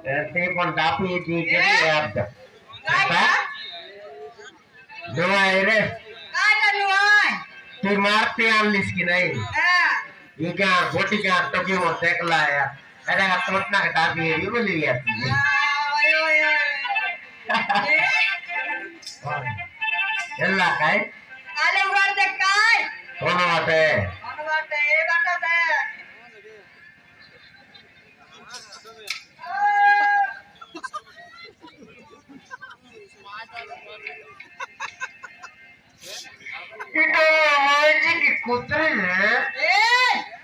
ते पण दापी ती केली आता डोळे रे काय चालू आहे ती मारते आणलीस की नाही ये क्या गोटी क्या टोपी में फेंकला है अरे तोटना का टापी है ये बोली यार ಎಲ್ಲ काय आले उघडते काय कोण वाटे उघडते हे वाटते इतो माझी की कुत्री है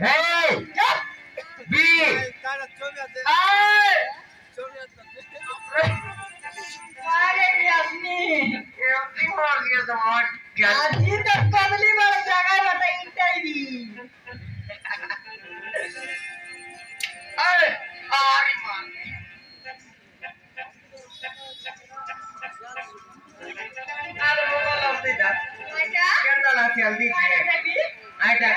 हे बी आय अरे यासनी एवढी मार गया तो वाट क्या आधी तर कदली मला जगाय वाटा इंटरव्ही अरे आरी मार अरे बाबा लावते जा आयटा केंद्र ला जल्दी काय आयटा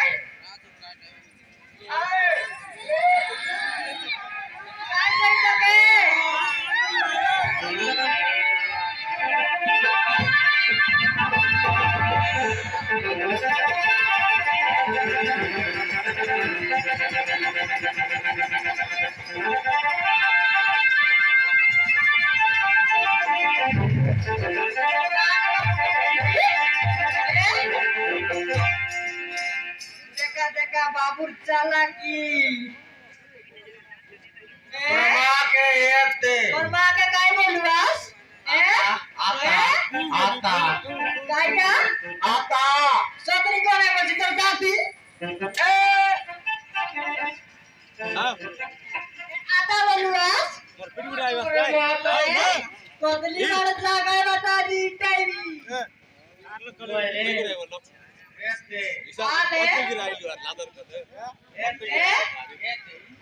देखा देखा बाबूर चालाकी के येते और मागे काय बोलवास आता काय का आता सत्री कोण आहे म्हणजे तर जाती आता बोलवास कदली मला जगाय वाटा इंटरव्ही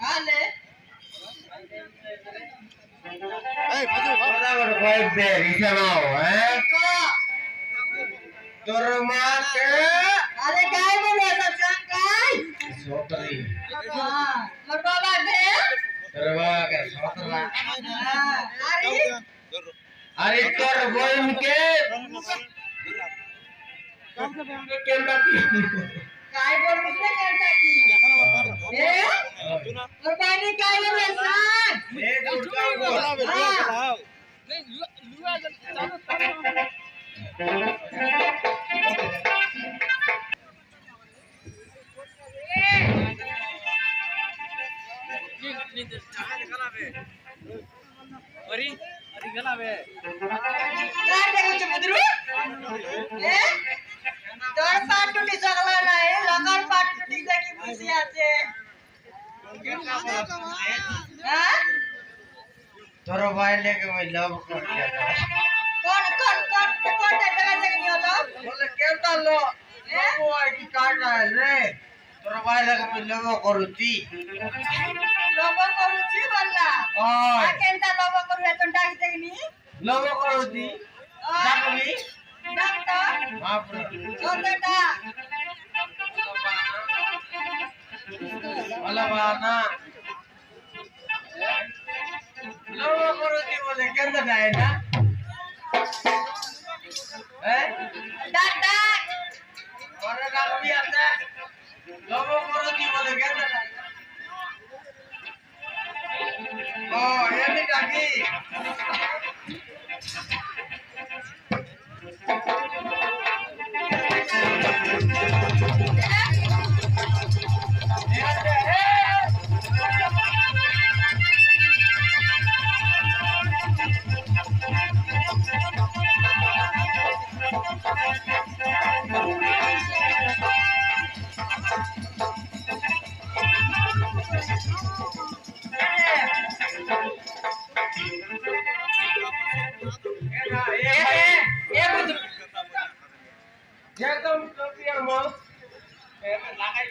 आले बराबर कोई बेरी चलाओ है दुर्माते अरे काय बोलायचं सांग काय सोतरी मग बाबा दे तरवा के सोतरा अरे अरे तोर बोल के केंदा काय बोलूस ना करता की और पाणी काय बोलायचं सांग ए दुर्गा काय देऊच मुद्रू তোর পাটুটি জগলা নাই লগর পাটুটি দেখি বুঝি আছে হ্যাঁ তোর ভাই लेके मैं लव कर लिया था কোন টাকা দেখনি হলো बोले केंदा लो वो आईडी कार्ड है रे তোর ভাই लेके मैं लव करूची লোভ করুছি বললা ओय কেনটা লোভ করু এতন টাকা দেখনি लव करूची जाकली ডাক্তার बाप रे কতটা वाला बाना लव करूची बोले केंदा जाए ना हैं ডাক্তার अरे गाड़ी आता लव करूची बोले केंदा जाए ओ ये भी काकी एकदम टोपिया माउस लागाई